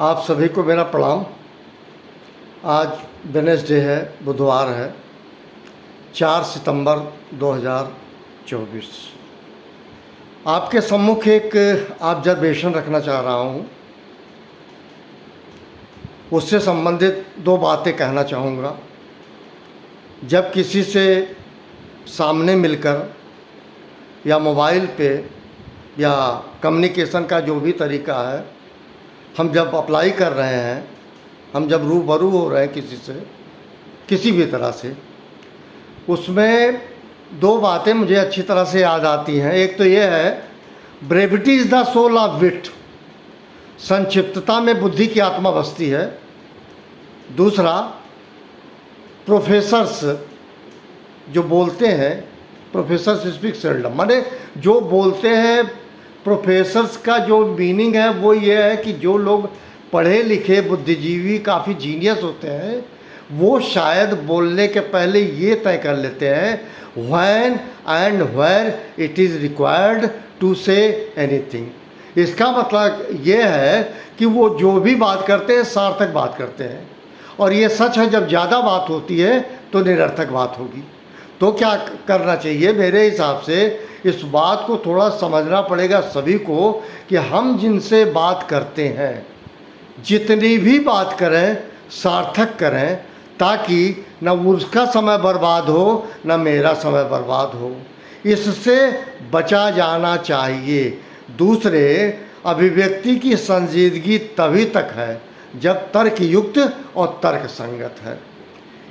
आप सभी को मेरा प्रणाम। आज वेडनेसडे है, बुधवार है, 4 सितंबर 2024। आपके सम्मुख एक ऑब्जर्वेशन रखना चाह रहा हूँ। उससे संबंधित दो बातें कहना चाहूँगा। जब किसी से सामने मिलकर या मोबाइल पे या कम्युनिकेशन का जो भी तरीका है, हम जब अप्लाई कर रहे हैं, हम जब रूबरू हो रहे हैं किसी से, किसी भी तरह से, उसमें दो बातें मुझे अच्छी तरह से याद आती हैं। एक तो ये है, brevity is the soul of wit, संक्षिप्तता में बुद्धि की आत्मा बसती है। दूसरा, प्रोफेसर्स जो बोलते हैं, प्रोफेसर्स स्पीक सेल्डम, माने जो बोलते हैं, प्रोफेसर्स का जो मीनिंग है वो ये है कि जो लोग पढ़े लिखे बुद्धिजीवी काफ़ी जीनियस होते हैं, वो शायद बोलने के पहले ये तय कर लेते हैं when and where it is required to say anything. इसका मतलब ये है कि वो जो भी बात करते हैं सार्थक बात करते हैं, और ये सच है, जब ज़्यादा बात होती है तो निरर्थक बात होगी। तो क्या करना चाहिए? मेरे हिसाब से इस बात को थोड़ा समझना पड़ेगा सभी को कि हम जिनसे बात करते हैं, जितनी भी बात करें सार्थक करें, ताकि न उसका समय बर्बाद हो न मेरा समय बर्बाद हो। इससे बचा जाना चाहिए। दूसरे, अभिव्यक्ति की संजीदगी तभी तक है जब तर्क युक्त और तर्क संगत है।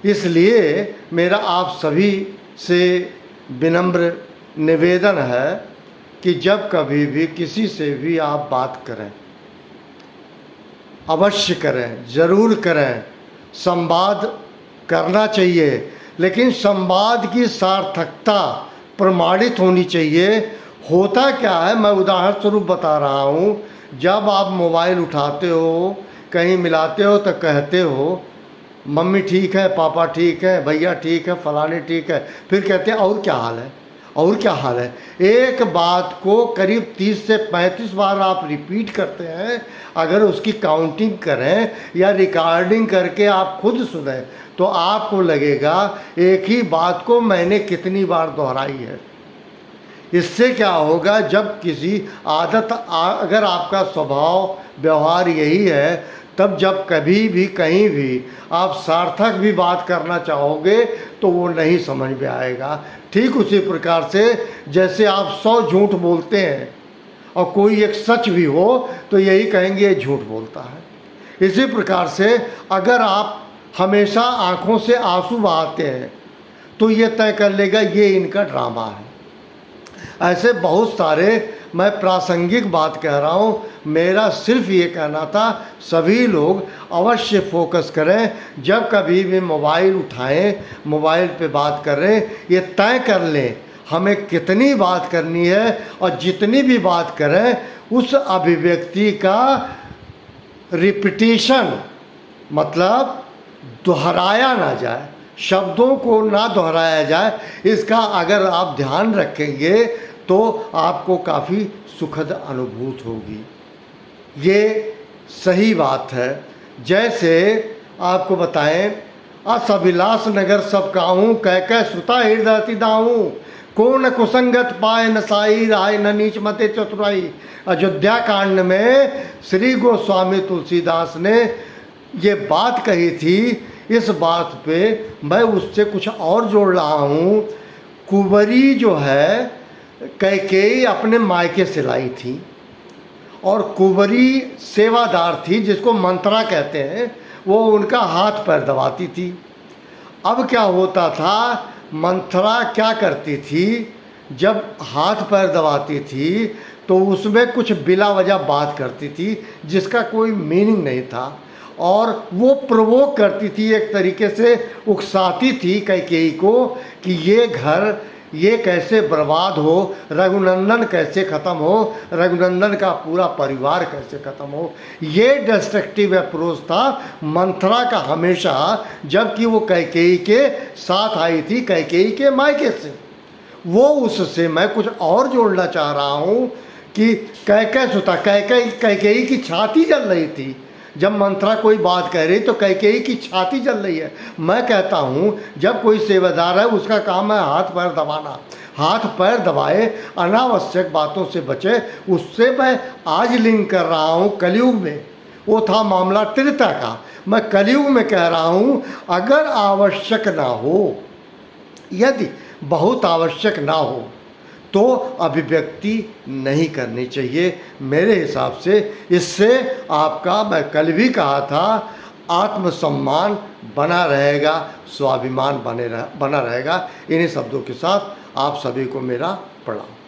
इसलिए मेरा आप सभी से विनम्र निवेदन है कि जब कभी भी किसी से भी आप बात करें, अवश्य करें, ज़रूर करें। संवाद करना चाहिए, लेकिन संवाद की सार्थकता प्रमाणित होनी चाहिए। होता क्या है, मैं उदाहरण स्वरूप बता रहा हूँ। जब आप मोबाइल उठाते हो, कहीं मिलाते हो तो कहते हो मम्मी ठीक है, पापा ठीक है, भैया ठीक है, फलाने ठीक है, फिर कहते हैं और क्या हाल है, और क्या हाल है। एक बात को करीब 30 से 35 बार आप रिपीट करते हैं। अगर उसकी काउंटिंग करें या रिकॉर्डिंग करके आप खुद सुने तो आपको लगेगा एक ही बात को मैंने कितनी बार दोहराई है। इससे क्या होगा, जब किसी आदत अगर आपका स्वभाव व्यवहार यही है, तब जब कभी भी कहीं भी आप सार्थक भी बात करना चाहोगे तो वो नहीं समझ में आएगा। ठीक उसी प्रकार से जैसे आप 100 झूठ बोलते हैं और कोई एक सच भी हो तो यही कहेंगे ये झूठ बोलता है। इसी प्रकार से अगर आप हमेशा आँखों से आंसू बहाते हैं तो ये तय कर लेगा ये इनका ड्रामा है। ऐसे बहुत सारे, मैं प्रासंगिक बात कह रहा हूँ। मेरा सिर्फ ये कहना था, सभी लोग अवश्य फोकस करें। जब कभी भी मोबाइल उठाएं, मोबाइल पे बात करें, ये तय कर लें हमें कितनी बात करनी है, और जितनी भी बात करें उस अभिव्यक्ति का रिपीटिशन, मतलब दोहराया ना जाए, शब्दों को ना दोहराया जाए। इसका अगर आप ध्यान रखेंगे तो आपको काफ़ी सुखद अनुभूति होगी। ये सही बात है। जैसे आपको बताएं, असभिलाष नगर सब काहूँ, कह कह सुता हृदय दाऊँ, को न कुसंगत पाए न साई, राय न नीच मते चतुराई। अयोध्या कांड में श्री गोस्वामी तुलसीदास ने ये बात कही थी। इस बात पे मैं उससे कुछ और जोड़ रहा हूँ। कुंवरी जो है, कैकेयी अपने मायके से लाई थी, और कुंवरी सेवादार थी जिसको मंत्रा कहते हैं, वो उनका हाथ पैर दबाती थी। अब क्या होता था, मंत्रा क्या करती थी, जब हाथ पैर दबाती थी तो उसमें कुछ बिला वजह बात करती थी जिसका कोई मीनिंग नहीं था, और वो प्रोवोक करती थी, एक तरीके से उकसाती थी कैकेयी को कि ये घर ये कैसे बर्बाद हो, रघुनंदन कैसे ख़त्म हो, रघुनंदन का पूरा परिवार कैसे ख़त्म हो। ये डिस्ट्रक्टिव अप्रोच था मंथरा का हमेशा, जबकि वो कैकेयी के साथ आई थी, कैकेयी के मायके से। वो उससे मैं कुछ और जोड़ना चाह रहा हूँ कि कैकेयी सुता, कैकेयी की छाती जल रही थी, जब मंत्रा कोई बात कह रही तो कैकेयी की छाती जल रही है। मैं कहता हूँ जब कोई सेवादार है उसका काम है हाथ पैर दबाना, हाथ पैर दबाए, अनावश्यक बातों से बचे। उससे मैं आज लिंक कर रहा हूँ कलयुग में, वो था मामला त्रेता का, मैं कलयुग में कह रहा हूँ अगर आवश्यक ना हो, यदि बहुत आवश्यक ना हो तो अभिव्यक्ति नहीं करनी चाहिए मेरे हिसाब से। इससे आपका, मैं कल भी कहा था, आत्मसम्मान बना रहेगा, स्वाभिमान बना रहेगा। इन्हीं शब्दों के साथ आप सभी को मेरा प्रणाम।